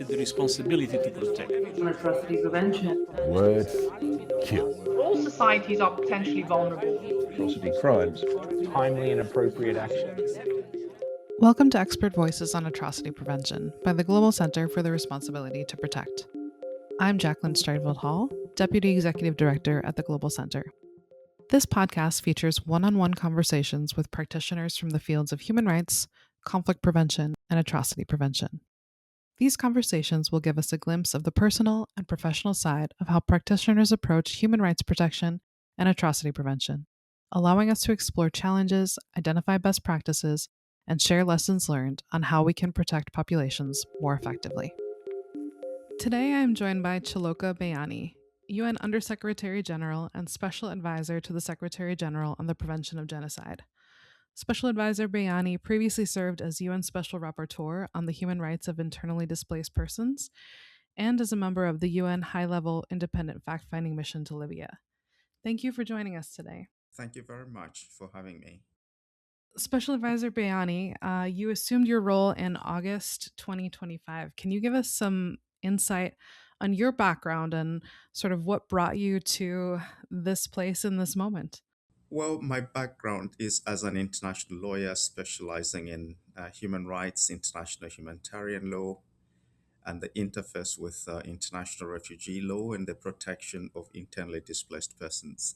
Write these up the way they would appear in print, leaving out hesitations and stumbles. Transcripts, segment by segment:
to the responsibility to protect. Atrocity Prevention. Words kill. All societies are potentially vulnerable. Atrocity crimes. Timely and appropriate action. Welcome to Expert Voices on Atrocity Prevention by the Global Center for the Responsibility to Protect. I'm Jacqueline Streitfeld Hall, Deputy Executive Director at the Global Center. This podcast features one-on-one conversations with practitioners from the fields of human rights, conflict prevention, and atrocity prevention. These conversations will give us a glimpse of the personal and professional side of how practitioners approach human rights protection and atrocity prevention, allowing us to explore challenges, identify best practices, and share lessons learned on how we can protect populations more effectively. Today, I am joined by Chaloka Beyani, UN Undersecretary General and Special Advisor to the Secretary General on the Prevention of Genocide. Special Advisor Beyani previously served as UN Special Rapporteur on the human rights of internally displaced persons and as a member of the UN High-Level Independent Fact-Finding Mission to Libya. Thank you for joining us today. Thank you very much for having me. Special Advisor Beyani, you assumed your role in August 2025. Can you give us some insight on your background and sort of what brought you to this place in this moment? Well, my background is as an international lawyer specializing in human rights, international humanitarian law, and the interface with international refugee law and the protection of internally displaced persons.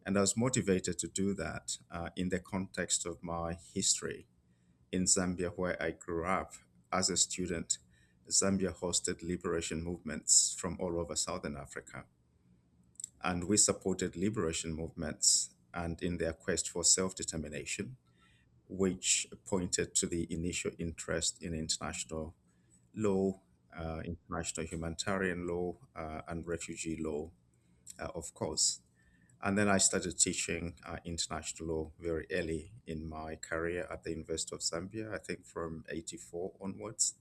And I was motivated to do that in the context of my history in Zambia, where I grew up as a student. Zambia hosted liberation movements from all over Southern Africa. And we supported liberation movements and in their quest for self-determination, which pointed to the initial interest in international law, international humanitarian law, and refugee law, of course. And then I started teaching international law very early in my career at the University of Zambia, I think from 84 onwards.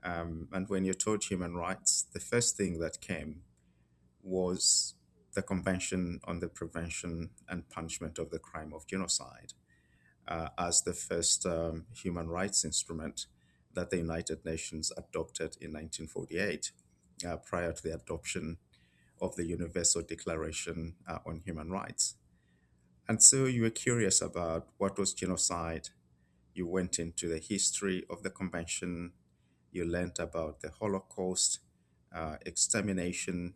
And when you taught human rights, the first thing that came was the Convention on the Prevention and Punishment of the Crime of Genocide as the first human rights instrument that the United Nations adopted in 1948, prior to the adoption of the Universal Declaration on Human Rights. And so you were curious about what was genocide. You went into the history of the convention. You learned about the Holocaust, extermination,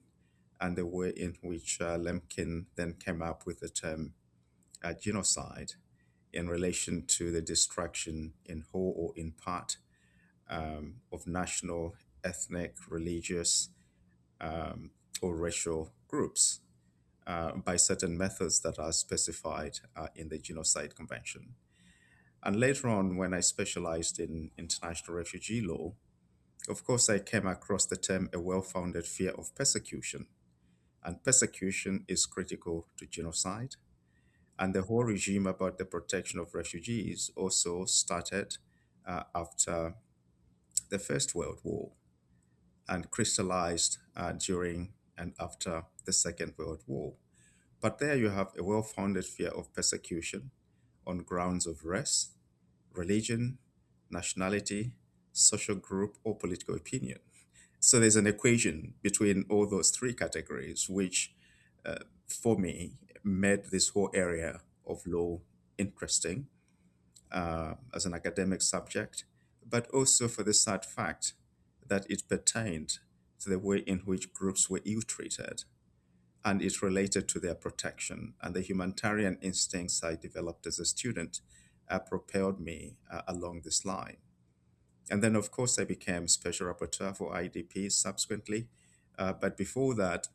and the way in which Lemkin then came up with the term genocide in relation to the destruction in whole or in part of national, ethnic, religious, or racial groups by certain methods that are specified in the Genocide Convention. And later on, when I specialized in international refugee law, of course, I came across the term a well-founded fear of persecution. And persecution is critical to genocide. And the whole regime about the protection of refugees also started after the First World War and crystallized during and after the Second World War. But there you have a well-founded fear of persecution on grounds of race, religion, nationality, social group, or political opinion. So there's an equation between all those three categories, which for me made this whole area of law interesting as an academic subject, but also for the sad fact that it pertained to the way in which groups were ill-treated, and it related to their protection. And the humanitarian instincts I developed as a student propelled me along this line. And then, of course, I became Special Rapporteur for IDP subsequently. But before that,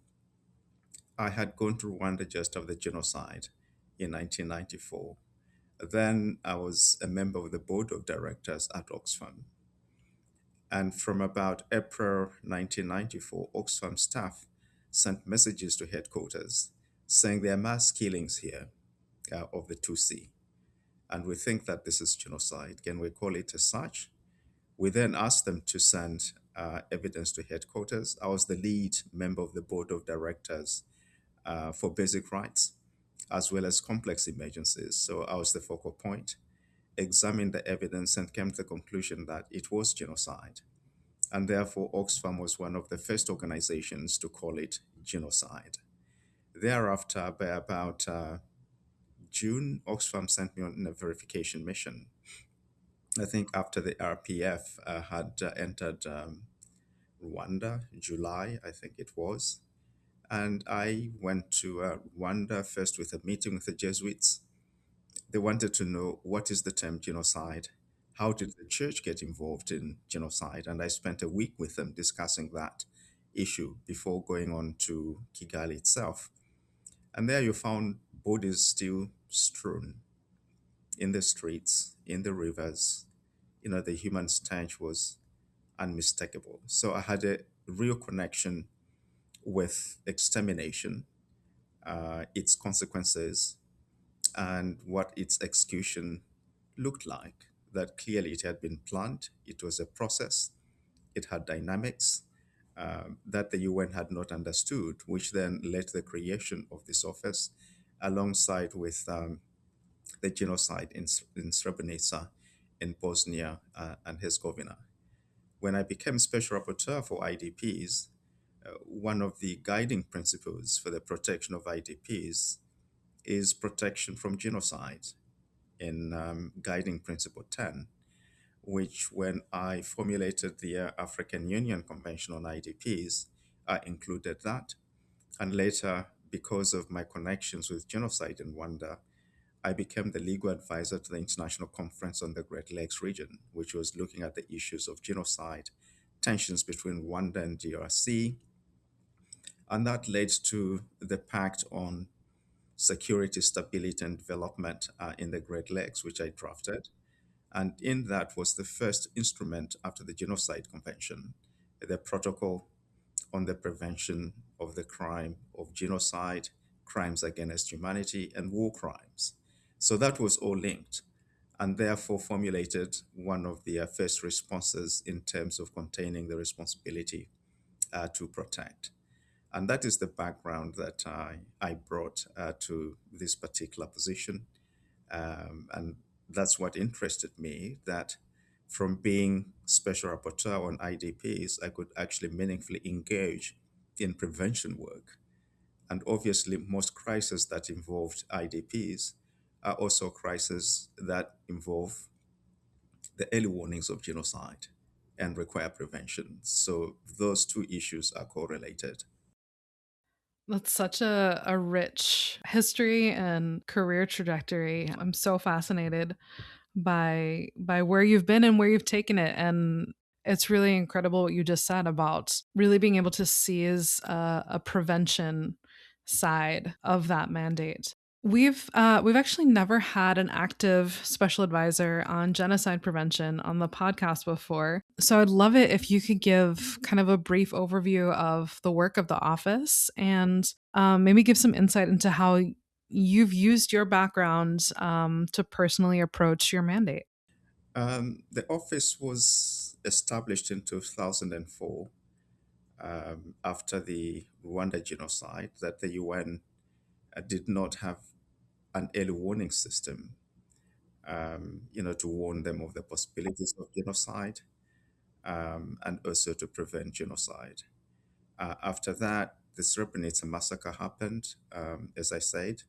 I had gone to Rwanda just after the genocide in 1994. Then I was a member of the board of directors at Oxfam. And from about April 1994, Oxfam staff sent messages to headquarters saying there are mass killings here of the Tutsi. And we think that this is genocide. Can we call it as such? We then asked them to send evidence to headquarters. I was the lead member of the board of directors for basic rights, as well as complex emergencies. So I was the focal point, examined the evidence and came to the conclusion that it was genocide. And therefore, Oxfam was one of the first organizations to call it genocide. Thereafter, by about June, Oxfam sent me on a verification mission. I think after the RPF had entered Rwanda, July, I think it was. And I went to Rwanda first with a meeting with the Jesuits. They wanted to know, what is the term genocide? How did the church get involved in genocide? And I spent a week with them discussing that issue before going on to Kigali itself. And there you found bodies still strewn in the streets, in the rivers. The human stench was unmistakable. So I had a real connection with extermination, its consequences, and what its execution looked like. That clearly it had been planned, it was a process, it had dynamics that the UN had not understood, which then led to the creation of this office alongside with the genocide in Srebrenica in Bosnia and Herzegovina. When I became Special Rapporteur for IDPs, one of the guiding principles for the protection of IDPs is protection from genocide in Guiding Principle 10, which when I formulated the African Union Convention on IDPs, I included that. And later, because of my connections with genocide in Rwanda, I became the legal advisor to the International Conference on the Great Lakes region, which was looking at the issues of genocide, tensions between Rwanda and DRC. And that led to the Pact on Security, Stability, and Development in the Great Lakes, which I drafted. And in that was the first instrument after the Genocide Convention, the Protocol on the Prevention of the Crime of Genocide, Crimes Against Humanity, and War Crimes. So that was all linked, and therefore formulated one of the first responses in terms of containing the responsibility to protect. And that is the background that I brought to this particular position. And that's what interested me, that from being Special Rapporteur on IDPs, I could actually meaningfully engage in prevention work. And obviously, most crises that involved IDPs are also crises that involve the early warnings of genocide and require prevention. So those two issues are correlated. That's such a rich history and career trajectory. I'm so fascinated by where you've been and where you've taken it. And it's really incredible what you just said about really being able to seize a prevention side of that mandate. We've actually never had an active special advisor on genocide prevention on the podcast before. So I'd love it if you could give kind of a brief overview of the work of the office and maybe give some insight into how you've used your background to personally approach your mandate. The office was established in 2004 after the Rwanda genocide, that the UN did not have an early warning system, to warn them of the possibilities of genocide and also to prevent genocide. After that, the Srebrenica massacre happened, as I said.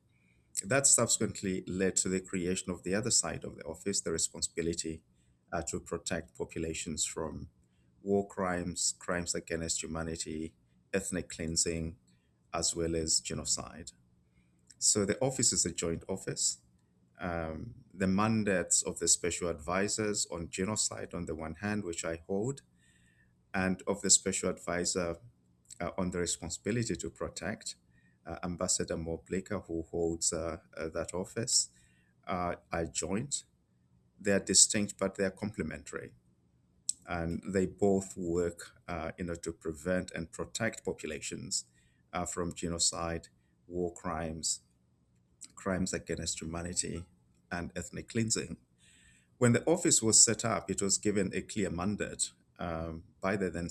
That subsequently led to the creation of the other side of the office, the responsibility to protect populations from war crimes, crimes against humanity, ethnic cleansing, as well as genocide. So the office is a joint office. The mandates of the special advisors on genocide on the one hand, which I hold, and of the special advisor on the responsibility to protect, Ambassador Moblika, who holds that office, are joint. They are distinct, but they are complementary. And they both work to prevent and protect populations from genocide, war crimes, crimes against humanity, and ethnic cleansing. When the office was set up, it was given a clear mandate by the then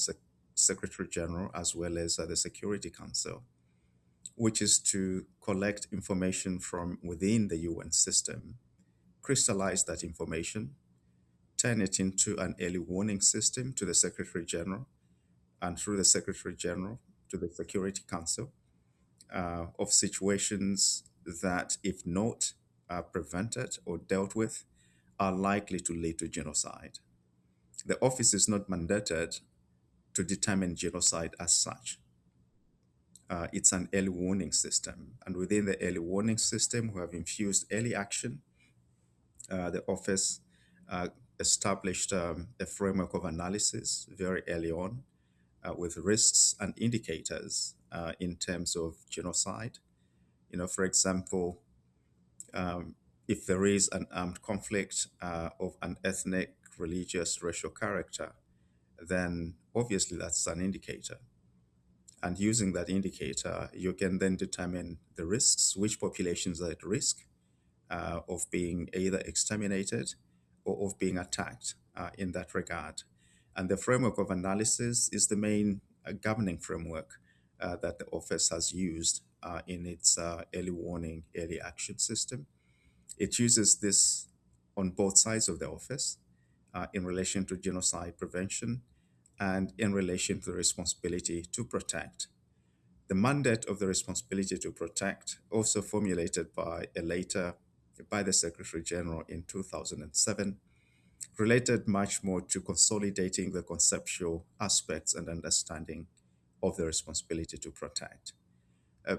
Secretary General as well as the Security Council, which is to collect information from within the UN system, crystallize that information, turn it into an early warning system to the Secretary General, and through the Secretary General to the Security Council of situations that, if not prevented or dealt with, are likely to lead to genocide. The office is not mandated to determine genocide as such. It's an early warning system. And within the early warning system, we have infused early action. The office established a framework of analysis very early on with risks and indicators in terms of genocide. For example, if there is an armed conflict of an ethnic, religious, racial character, then obviously that's an indicator. And using that indicator, you can then determine the risks, which populations are at risk of being either exterminated or of being attacked in that regard. And the framework of analysis is the main governing framework that the office has used in its early warning, early action system. It uses this on both sides of the office in relation to genocide prevention and in relation to the responsibility to protect. The mandate of the responsibility to protect, also formulated by the Secretary General in 2007, related much more to consolidating the conceptual aspects and understanding of the responsibility to protect.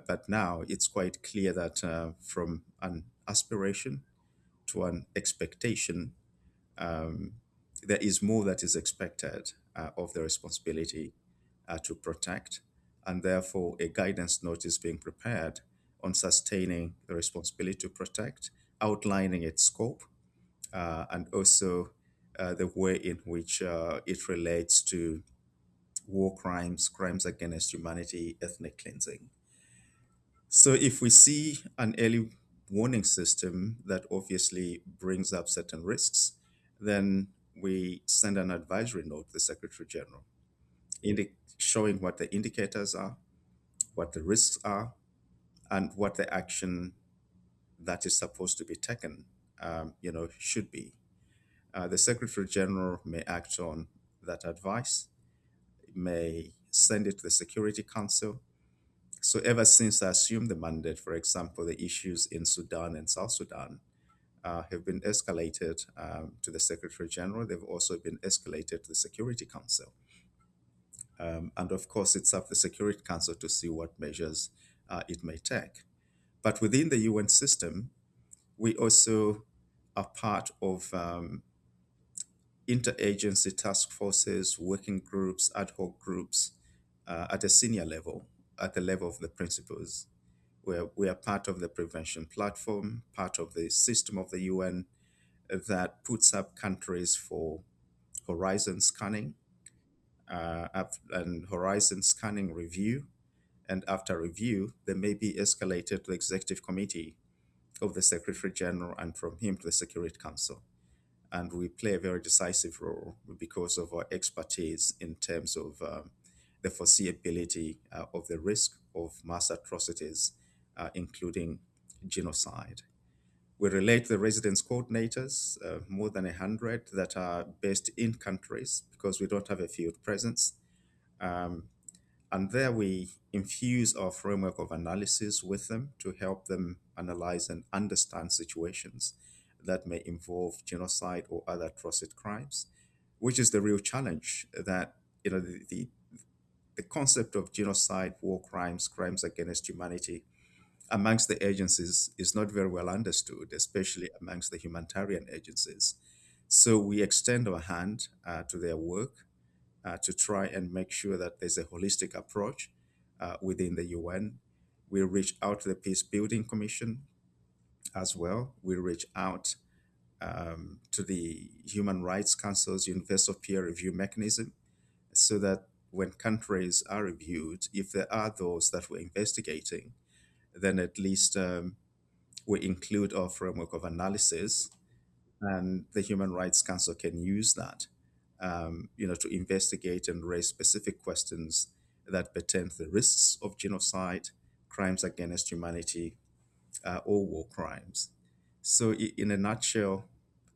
But now it's quite clear that from an aspiration to an expectation, there is more that is expected of the responsibility to protect, and therefore a guidance note is being prepared on sustaining the responsibility to protect, outlining its scope, and also the way in which it relates to war crimes, crimes against humanity, ethnic cleansing. So if we see an early warning system that obviously brings up certain risks, then we send an advisory note to the Secretary General, showing what the indicators are, what the risks are, and what the action that is supposed to be taken, should be. The Secretary General may act on that advice, may send it to the Security Council. So ever since I assumed the mandate, for example, the issues in Sudan and South Sudan have been escalated to the Secretary General. They've also been escalated to the Security Council. And of course, it's up to the Security Council to see what measures it may take. But within the UN system, we also are part of interagency task forces, working groups, ad hoc groups at a senior level, at the level of the principals, where we are part of the prevention platform, part of the system of the UN that puts up countries for horizon scanning and horizon scanning review. And after review, they may be escalated to the executive committee of the Secretary General and from him to the Security Council. And we play a very decisive role because of our expertise in terms of the foreseeability of the risk of mass atrocities, including genocide. We relate the residence coordinators, more than 100 that are based in countries because we don't have a field presence. And there we infuse our framework of analysis with them to help them analyze and understand situations that may involve genocide or other atrocity crimes, which is the real challenge that, the concept of genocide, war crimes, crimes against humanity amongst the agencies is not very well understood, especially amongst the humanitarian agencies. So we extend our hand to their work to try and make sure that there's a holistic approach within the UN. We reach out to the Peace Building Commission as well. We reach out to the Human Rights Council's universal peer review mechanism so that when countries are reviewed, if there are those that we're investigating, then at least we include our framework of analysis, and the Human Rights Council can use that, to investigate and raise specific questions that pertain to the risks of genocide, crimes against humanity, or war crimes. So in a nutshell,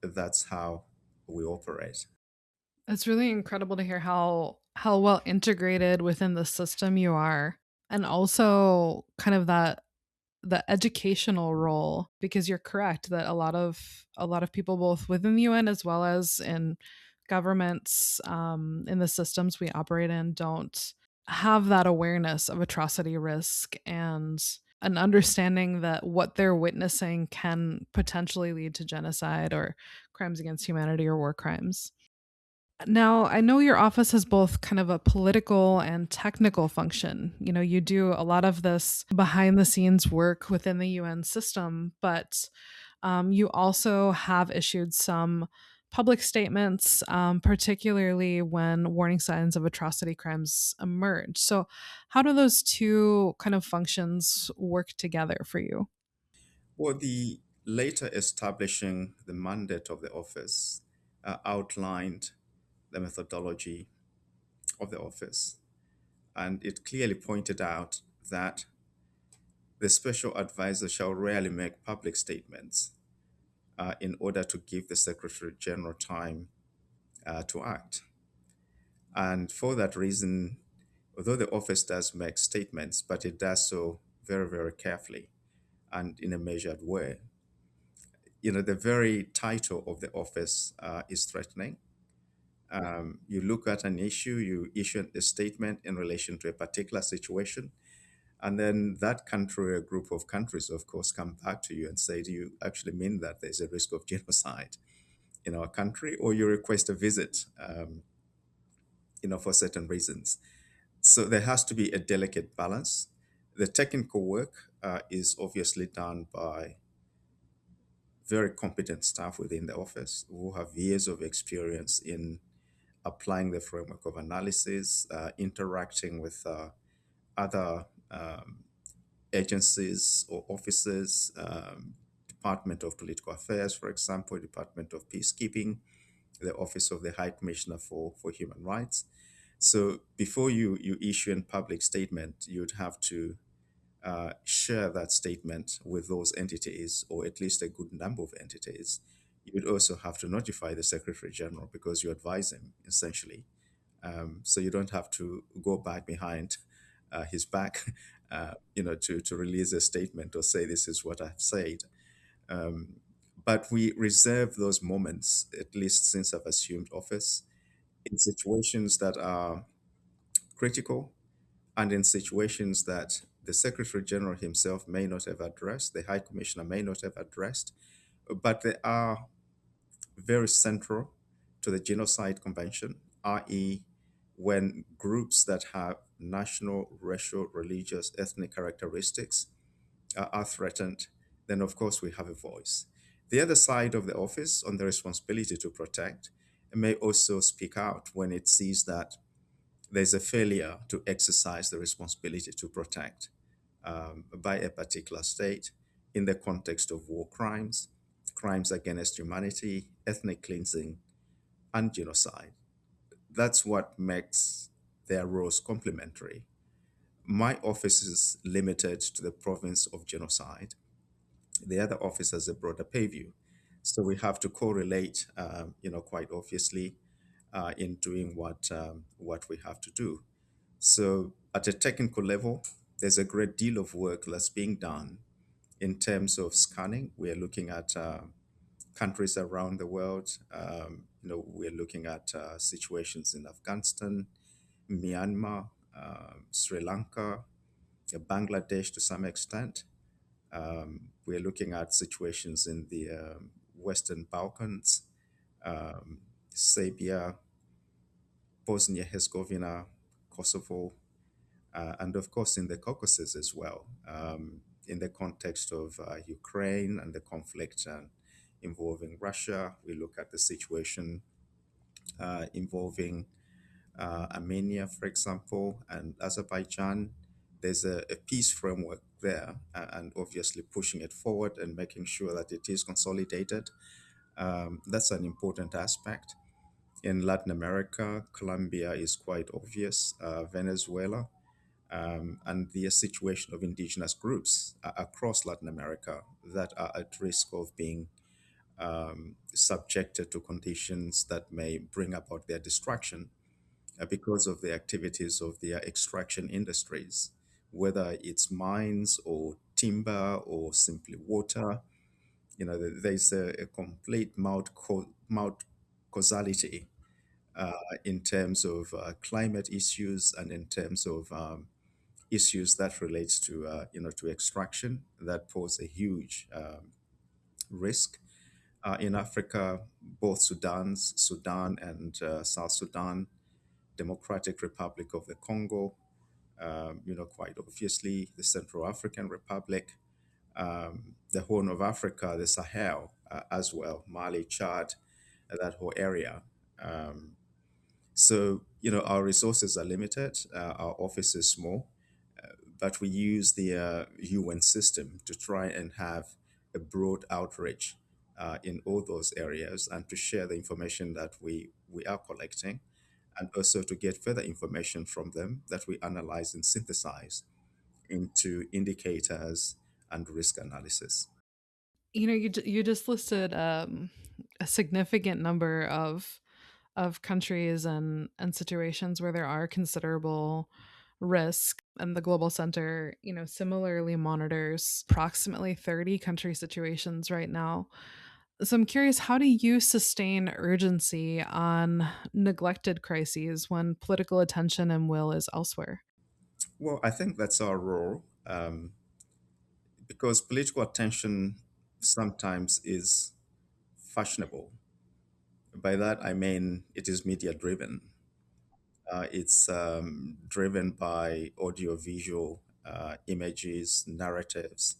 that's how we operate. It's really incredible to hear how well integrated within the system you are, and also kind of that the educational role, because you're correct that a lot of people both within the UN as well as in governments, in the systems we operate in, don't have that awareness of atrocity risk and an understanding that what they're witnessing can potentially lead to genocide or crimes against humanity or war crimes. Now, I know your office has both kind of a political and technical function. You know, you do a lot of this behind the scenes work within the UN system, but you also have issued some public statements, particularly when warning signs of atrocity crimes emerge. So, how do those two kind of functions work together for you? Well, the later establishing the mandate of the office outlined the methodology of the office, and it clearly pointed out that the special advisor shall rarely make public statements in order to give the Secretary General time to act. And for that reason, although the office does make statements, but it does so very, very carefully and in a measured way. You know, the very title of the office is threatening. You look at an issue, you issue a statement in relation to a particular situation, and then that country or group of countries, of course, come back to you and say, do you actually mean that there's a risk of genocide in our country? Or you request a visit, for certain reasons. So there has to be a delicate balance. The technical work is obviously done by very competent staff within the office who have years of experience in applying the framework of analysis, interacting with other agencies or offices, Department of Political Affairs, for example, Department of Peacekeeping, the Office of the High Commissioner for Human Rights. So before you issue a public statement, you'd have to share that statement with those entities, or at least a good number of entities. You would also have to notify the Secretary General because you advise him, essentially. So you don't have to go back behind his back, to release a statement or say, this is what I've said. Um, but we reserve those moments, at least since I've assumed office, in situations that are critical and in situations that the Secretary General himself may not have addressed, the High Commissioner may not have addressed, but they are very central to the Genocide Convention, i.e., when groups that have national, racial, religious, ethnic characteristics are threatened, then of course we have a voice. The other side of the office, on the responsibility to protect, may also speak out when it sees that there's a failure to exercise the responsibility to protect by a particular state in the context of war crimes, crimes against humanity, ethnic cleansing, and genocide. That's what makes their roles complementary. My office is limited to the province of genocide. The other office has a broader purview. So we have to correlate, quite obviously, in doing what we have to do. So at a technical level, there's a great deal of work that's being done in terms of scanning. We're looking at countries around the world. We're looking at situations in Afghanistan, Myanmar, Sri Lanka, Bangladesh to some extent. We're looking at situations in the Western Balkans, Serbia, Bosnia Herzegovina, Kosovo, and of course in the Caucasus as well, in the context of Ukraine and the conflict involving Russia. We look at the situation involving Armenia, for example, and Azerbaijan. There's a peace framework there, and obviously pushing it forward and making sure that it is consolidated. That's an important aspect. In Latin America, Colombia is quite obvious, Venezuela, and the situation of indigenous groups across Latin America that are at risk of being subjected to conditions that may bring about their destruction because of the activities of their extraction industries, whether it's mines or timber or simply water. There's a complete mouth causality in terms of climate issues and in terms of issues that relates to to extraction that pose a huge risk in Africa. Both Sudan and South Sudan, Democratic Republic of the Congo, quite obviously the Central African Republic, the Horn of Africa, the Sahel as well, Mali, Chad, that whole area. Um, our resources are limited, our office is small, but we use the UN system to try and have a broad outreach in all those areas and to share the information that we are collecting and also to get further information from them that we analyze and synthesize into indicators and risk analysis. You just listed a significant number of countries and situations where there are considerable risk, and the Global Center, similarly monitors approximately 30 country situations right now. So I'm curious, how do you sustain urgency on neglected crises when political attention and will is elsewhere? Well, I think that's our role, because political attention sometimes is fashionable. By that, I mean it is media driven. It's driven by audiovisual images, narratives.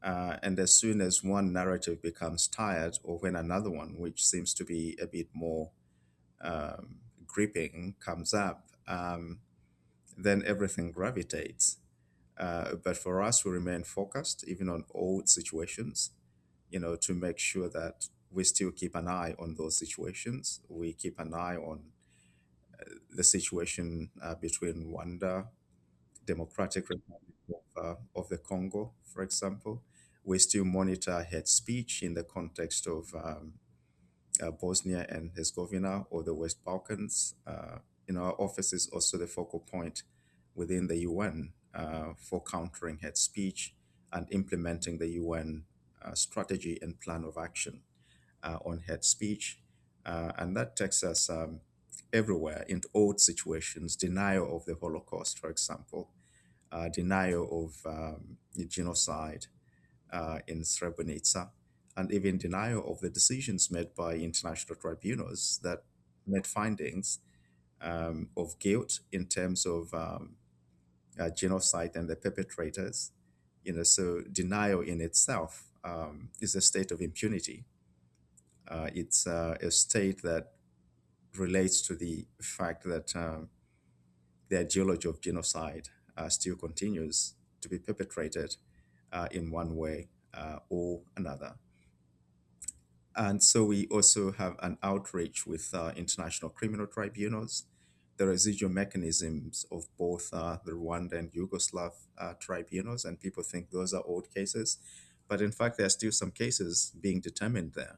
And as soon as one narrative becomes tired, or when another one, which seems to be a bit more gripping, comes up, then everything gravitates. But for us, we remain focused even on old situations, to make sure that we still keep an eye on those situations. We keep an eye on the situation between Rwanda, Democratic Republic of the Congo, for example. We still monitor hate speech in the context of Bosnia and Herzegovina or the West Balkans. Our office is also the focal point within the UN for countering hate speech and implementing the UN strategy and plan of action on hate speech. And that takes us everywhere into old situations, denial of the Holocaust, for example, denial of genocide in Srebrenica, and even denial of the decisions made by international tribunals that made findings of guilt in terms of genocide and the perpetrators. So denial in itself is a state of impunity. It's a state that relates to the fact that the ideology of genocide still continues to be perpetrated in one way or another. And so we also have an outreach with international criminal tribunals, the residual mechanisms of both the Rwanda and Yugoslav tribunals, and people think those are old cases. But in fact, there are still some cases being determined there.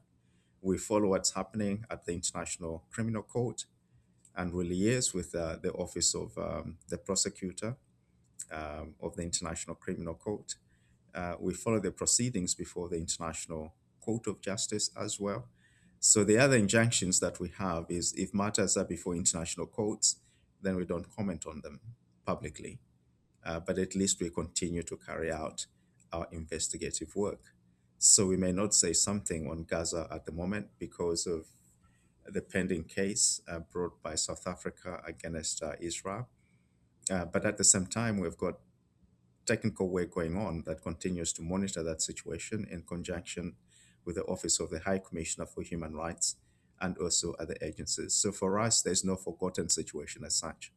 We follow what's happening at the International Criminal Court, and we liaise with the Office of the Prosecutor of the International Criminal Court. We follow the proceedings before the International Court of Justice as well. So the other injunctions that we have is if matters are before international courts, then we don't comment on them publicly. But at least we continue to carry out our investigative work. So we may not say something on Gaza at the moment because of the pending case brought by South Africa against Israel. But at the same time, we've got technical work going on that continues to monitor that situation in conjunction with the Office of the High Commissioner for Human Rights and also other agencies. So for us, there's no forgotten situation as such.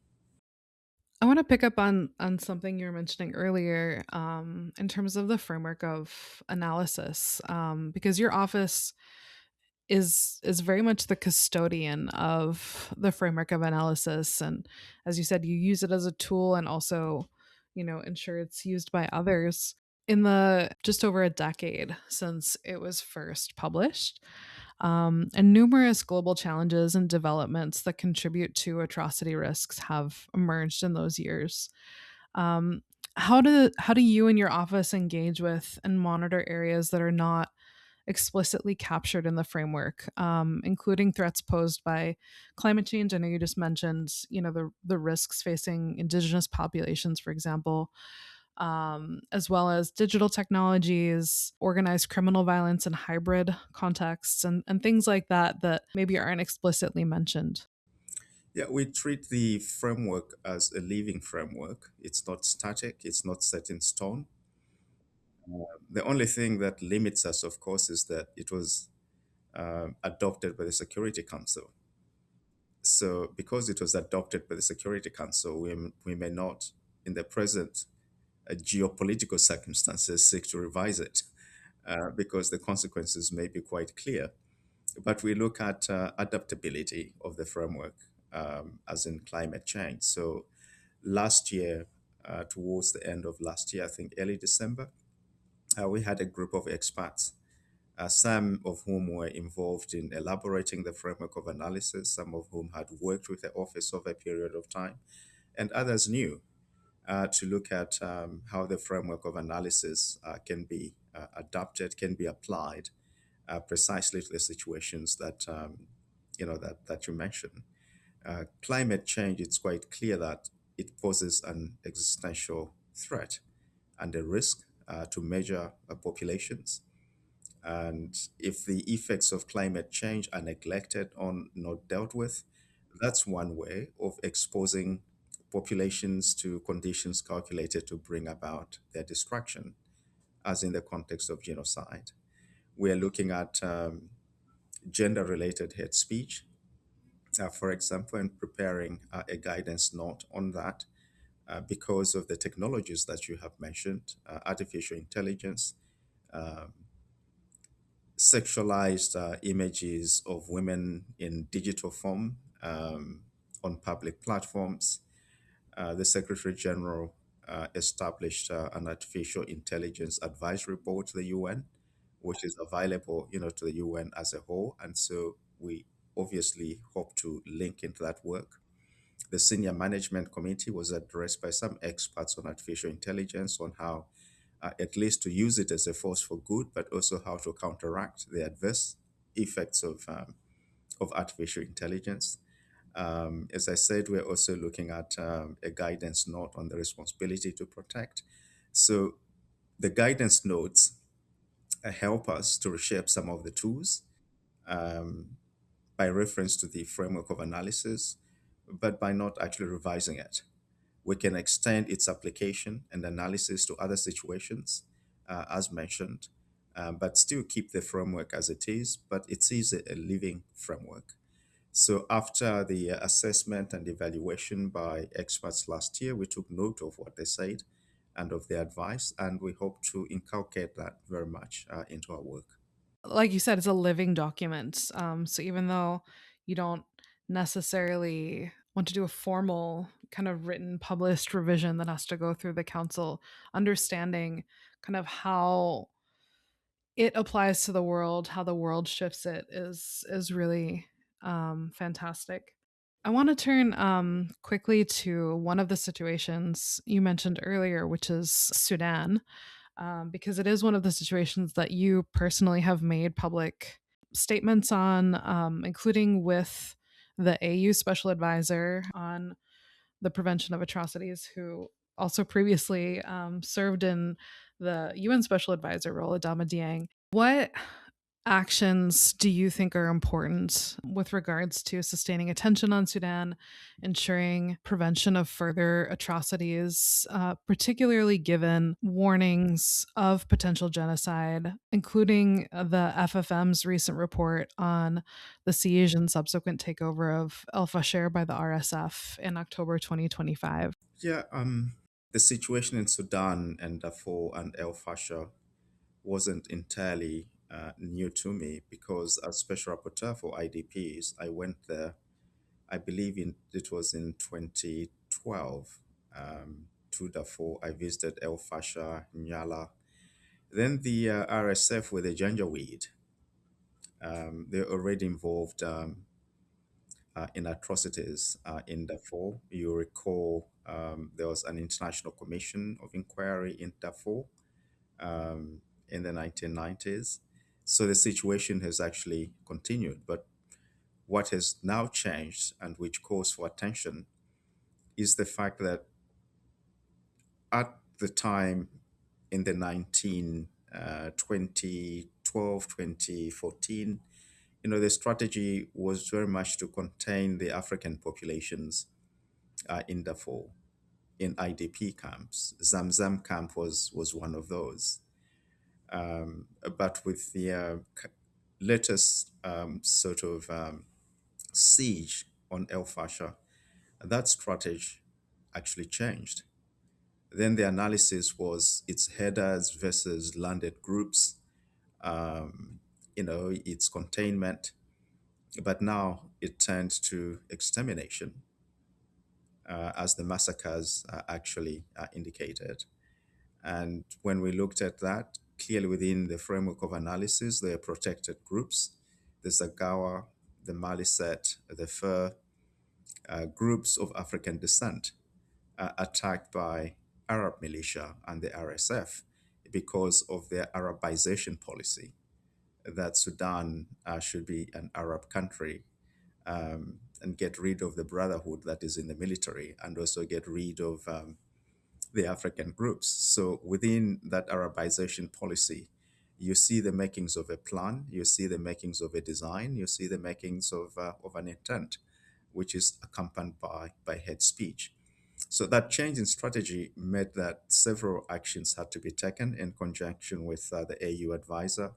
I want to pick up on something you were mentioning earlier, in terms of the framework of analysis, because your office is very much the custodian of the framework of analysis, and as you said, you use it as a tool and also, ensure it's used by others. in the just over a decade since it was first published, and numerous global challenges and developments that contribute to atrocity risks have emerged in those years. Um, how do you and your office engage with and monitor areas that are not explicitly captured in the framework, including threats posed by climate change? I know you just mentioned, the risks facing indigenous populations, for example, as well as digital technologies, organized criminal violence and hybrid contexts, and things like that that maybe aren't explicitly mentioned. Yeah, we treat the framework as a living framework. It's not static, it's not set in stone. The only thing that limits us, of course, is that it was adopted by the Security Council. So, because it was adopted by the Security Council, we may not, in the present geopolitical circumstances, seek to revise it because the consequences may be quite clear. But we look at adaptability of the framework, as in climate change. So, last year, towards the end of last year, I think early December, we had a group of experts, some of whom were involved in elaborating the framework of analysis, some of whom had worked with the office over a period of time, and others new, to look at how the framework of analysis can be adapted, can be applied precisely to the situations that that you mentioned. Climate change, it's quite clear that it poses an existential threat and a risk to major populations. And if the effects of climate change are neglected or not dealt with, that's one way of exposing populations to conditions calculated to bring about their destruction, as in the context of genocide. We are looking at gender related hate speech, for example, and preparing a guidance note on that because of the technologies that you have mentioned, artificial intelligence, um, sexualized images of women in digital form on public platforms. The Secretary General established an artificial intelligence advisory board to the UN, which is available, to the UN as a whole, and so we obviously hope to link into that work. The Senior Management Committee was addressed by some experts on artificial intelligence on how, at least to use it as a force for good, but also how to counteract the adverse effects of artificial intelligence. As I said, we're also looking at a guidance note on the responsibility to protect. So the guidance notes help us to reshape some of the tools um, by reference to the framework of analysis, but by not actually revising it. We can extend its application and analysis to other situations, as mentioned, but still keep the framework as it is, but it is a living framework. So after the assessment and evaluation by experts last year, we took note of what they said and of their advice, and we hope to inculcate that very much into our work. Like you said, it's a living document. So even though you don't necessarily want to do a formal kind of written published revision that has to go through the council, understanding kind of how it applies to the world, how the world shifts it is really fantastic. I want to turn quickly to one of the situations you mentioned earlier, which is Sudan, because it is one of the situations that you personally have made public statements on, including with the AU Special Advisor on the Prevention of Atrocities, who also previously served in the UN Special Advisor role, Adama Dieng. What actions do you think are important with regards to sustaining attention on Sudan, ensuring prevention of further atrocities, particularly given warnings of potential genocide, including the FFM's recent report on the siege and subsequent takeover of El Fasher by the RSF in October 2025? Yeah, the situation in Sudan and Darfur and El Fasher wasn't entirely new to me because as special rapporteur for IDPs, I went there. I believe it was in 2012 to Darfur. I visited El Fasher, Nyala, Then the RSF with the Janjaweed, they're already involved in atrocities in Darfur. You recall there was an international commission of inquiry in Darfur in the 1990s. So the situation has actually continued. But what has now changed and which calls for attention is the fact that at the time in the 2012, 2014, the strategy was very much to contain the African populations in Darfur, in IDP camps. Zamzam camp was one of those. But with the latest sort of siege on El Fasher, that strategy actually changed. Then the analysis was its headers versus landed groups, its containment. But now it turned to extermination, as the massacres actually indicated. And when we looked at that, clearly within the framework of analysis, there are protected groups, the Zagawa, the Maliset, the Fur, groups of African descent attacked by Arab militia and the RSF because of their Arabization policy, that Sudan should be an Arab country, and get rid of the brotherhood that is in the military, and also get rid of the African groups. So within that Arabization policy, you see the makings of a plan, you see the makings of a design, you see the makings of an intent, which is accompanied by hate speech. So that change in strategy meant that several actions had to be taken in conjunction with the AU advisor,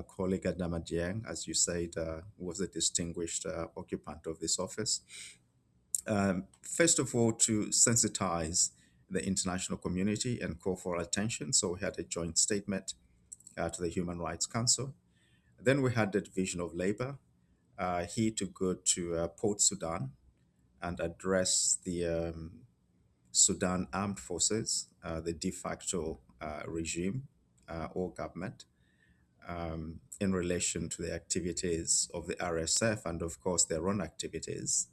colleague Adama Dieng, as you said, was a distinguished occupant of this office. First of all, to sensitize the international community and call for attention. So we had a joint statement to the Human Rights Council. Then we had the Division of Labor. He to go to Port Sudan and address the Sudan Armed Forces, the de facto regime or government, in relation to the activities of the RSF and, of course, their own activities.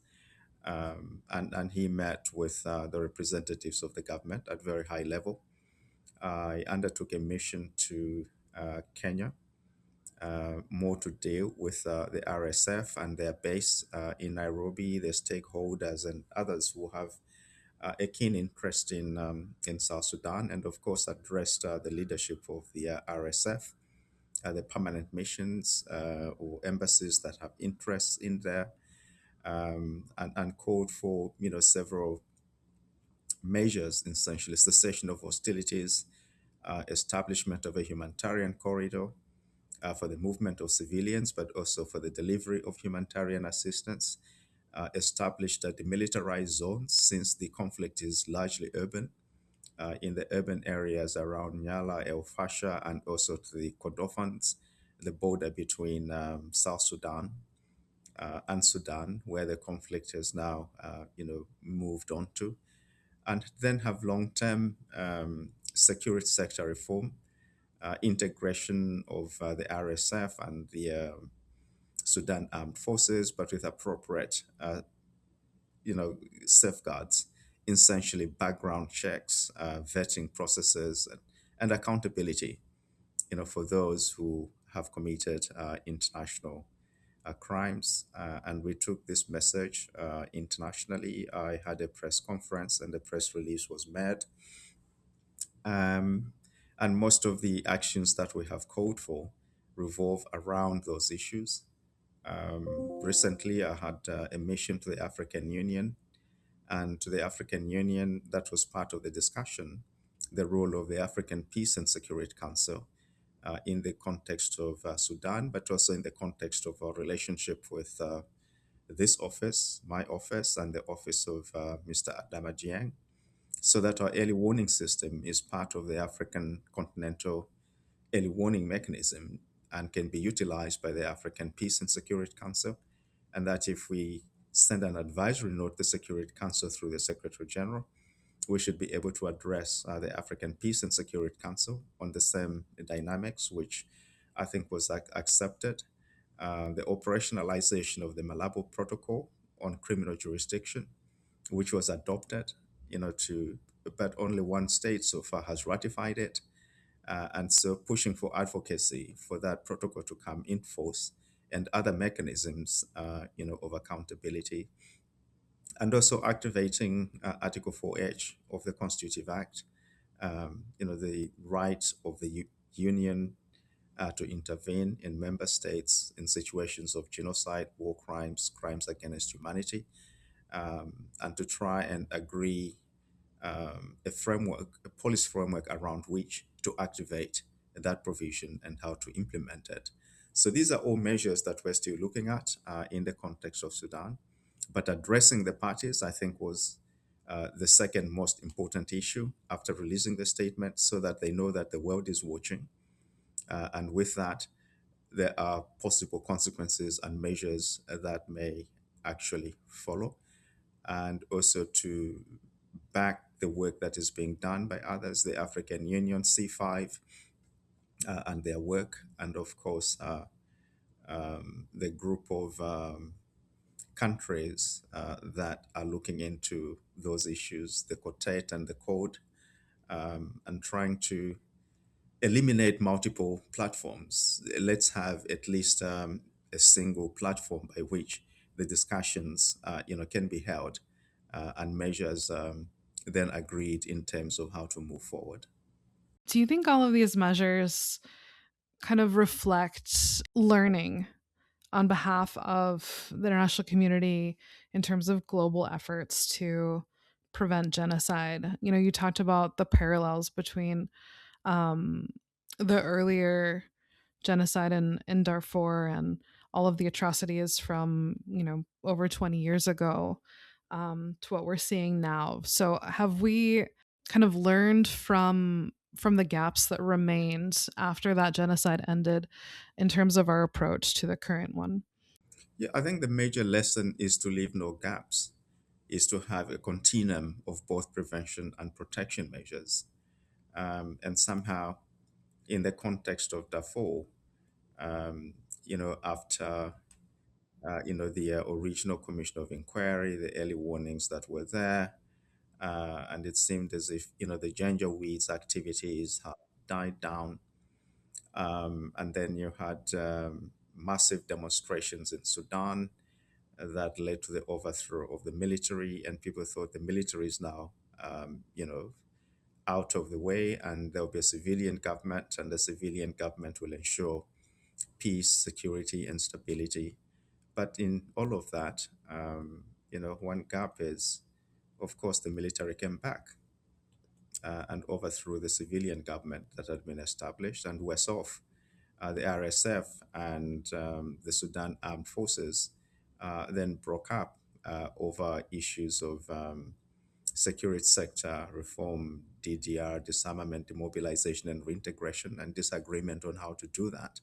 And he met with the representatives of the government at very high level. I undertook a mission to Kenya, more to deal with the RSF and their base in Nairobi, the stakeholders and others who have a keen interest in South Sudan, and of course addressed the leadership of the RSF, the permanent missions or embassies that have interests in there, and called for several measures, essentially cessation of hostilities, establishment of a humanitarian corridor for the movement of civilians, but also for the delivery of humanitarian assistance, established demilitarized zones since the conflict is largely urban, in the urban areas around Nyala, El Fasher, and also to the Kordofans, the border between South Sudan and Sudan, where the conflict has now, moved on to, and then have long-term security sector reform, integration of the RSF and the Sudan Armed Forces, but with appropriate, safeguards, essentially background checks, vetting processes, and accountability, for those who have committed international crimes. And we took this message internationally. I had a press conference and the press release was made. And most of the actions that we have called for revolve around those issues. Recently, I had a mission to the African Union, and to the African Union, that was part of the discussion, the role of the African Peace and Security Council in the context of Sudan, but also in the context of our relationship with this office, my office, and the office of Mr. Adama Dieng, so that our early warning system is part of the African continental early warning mechanism and can be utilized by the African Peace and Security Council. And that if we send an advisory note to the Security Council through the Secretary General, we should be able to address the African Peace and Security Council on the same dynamics, which I think was accepted. The operationalization of the Malabo Protocol on criminal jurisdiction, which was adopted, but only one state so far has ratified it. And so pushing for advocacy for that protocol to come in force and other mechanisms, of accountability, and also activating Article 4H of the Constitutive Act, the right of the Union to intervene in member states in situations of genocide, war crimes, crimes against humanity, and to try and agree a framework, a policy framework around which to activate that provision and how to implement it. So these are all measures that we're still looking at in the context of Sudan. But addressing the parties, I think, was the second most important issue after releasing the statement, so that they know that the world is watching. And with that, there are possible consequences and measures that may actually follow. And also to back the work that is being done by others, the African Union, C5, and their work, and of course, the group of countries that are looking into those issues, the quartet and the code, and trying to eliminate multiple platforms. Let's have at least a single platform by which the discussions, can be held, and measures then agreed in terms of how to move forward. Do you think all of these measures kind of reflect learning on behalf of the international community in terms of global efforts to prevent genocide? You talked about the parallels between um, the earlier genocide in Darfur and all of the atrocities from over 20 years ago, to what we're seeing now. So have we kind of learned from the gaps that remained after that genocide ended in terms of our approach to the current one? Yeah, I think the major lesson is to leave no gaps, is to have a continuum of both prevention and protection measures. And somehow, in the context of Darfur, after the original commission of inquiry, the early warnings that were there, and it seemed as if the Janjaweed's activities had died down, and then you had massive demonstrations in Sudan that led to the overthrow of the military, and people thought the military is now, out of the way, and there'll be a civilian government, and the civilian government will ensure peace, security, and stability. But in all of that, one gap is, of course, the military came back and overthrew the civilian government that had been established, and worse off, the RSF and the Sudan Armed Forces then broke up over issues of security sector reform, DDR, disarmament, demobilization, and reintegration, and disagreement on how to do that,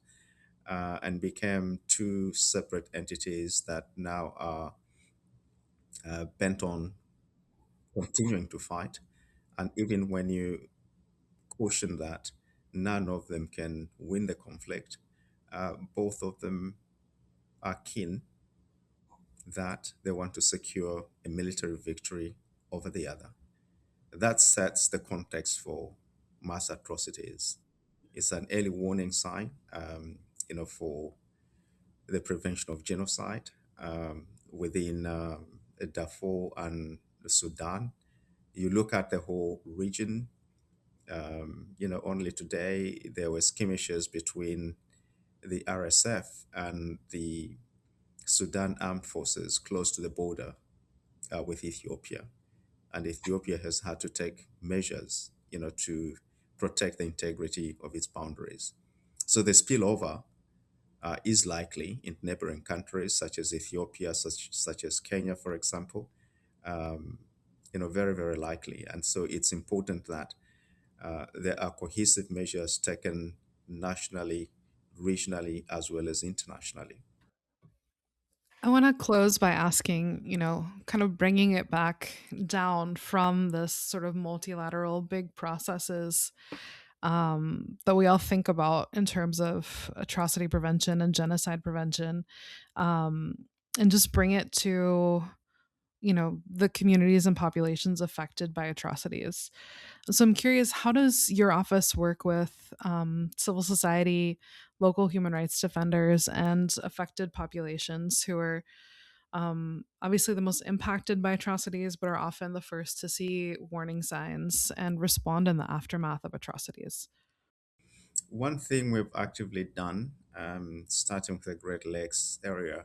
and became two separate entities that now are bent on continuing to fight. And even when you caution that none of them can win the conflict, both of them are keen that they want to secure a military victory over the other. That sets the context for mass atrocities. It's an early warning sign, for the prevention of genocide within Darfur and Sudan. You look at the whole region. Only today there were skirmishes between the RSF and the Sudan Armed Forces close to the border with Ethiopia, and Ethiopia has had to take measures, to protect the integrity of its boundaries. So the spillover is likely in neighboring countries such as Ethiopia, such as Kenya, for example. Um, very, very likely. And so it's important that there are cohesive measures taken nationally, regionally, as well as internationally. I want to close by asking, kind of bringing it back down from this sort of multilateral big processes that we all think about in terms of atrocity prevention and genocide prevention, um, and just bring it to, the communities and populations affected by atrocities. So I'm curious, how does your office work with civil society, local human rights defenders, and affected populations who are obviously the most impacted by atrocities, but are often the first to see warning signs and respond in the aftermath of atrocities? One thing we've actively done, starting with the Great Lakes area,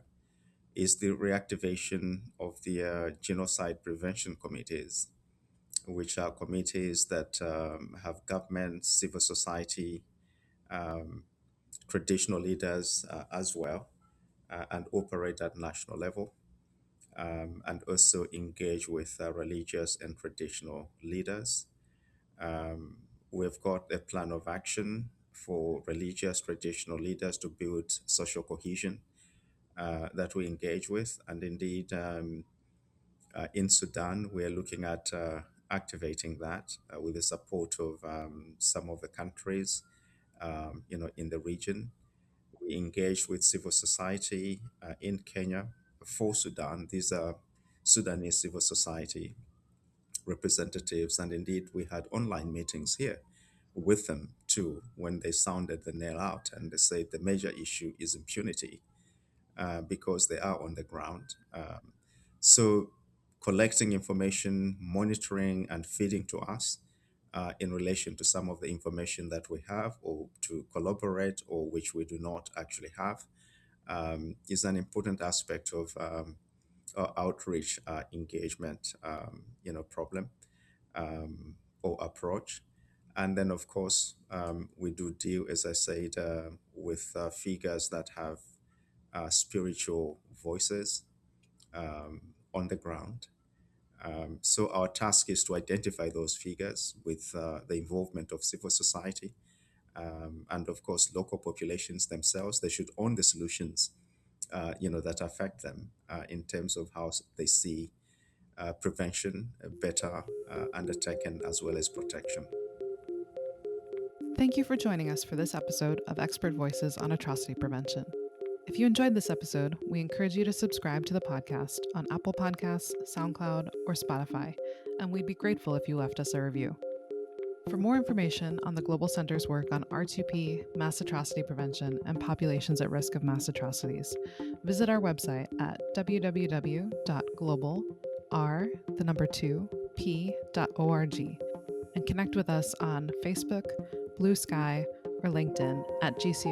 is the reactivation of the genocide prevention committees, which are committees that have government, civil society, um, traditional leaders as well, and operate at national level, and also engage with religious and traditional leaders. Um, we've got a plan of action for religious traditional leaders to build social cohesion that we engage with. And indeed, in Sudan, we're looking at activating that with the support of some of the countries, in the region. We engaged with civil society in Kenya for Sudan. These are Sudanese civil society representatives, and indeed we had online meetings here with them too when they sounded the nail out, and they said the major issue is impunity because they are on the ground. So collecting information, monitoring, and feeding to us in relation to some of the information that we have, or to collaborate, or which we do not actually have, is an important aspect of our outreach engagement, problem or approach. And then, of course, we do deal, as I said, with figures that have spiritual voices on the ground. So our task is to identify those figures with the involvement of civil society, and of course local populations themselves. They should own the solutions, that affect them in terms of how they see prevention better undertaken, as well as protection. Thank you for joining us for this episode of Expert Voices on Atrocity Prevention. If you enjoyed this episode, we encourage you to subscribe to the podcast on Apple Podcasts, SoundCloud, or Spotify, and we'd be grateful if you left us a review. For more information on the Global Center's work on R2P, mass atrocity prevention, and populations at risk of mass atrocities, visit our website at www.global2p.org and connect with us on Facebook, Blue Sky, or LinkedIn at GCR.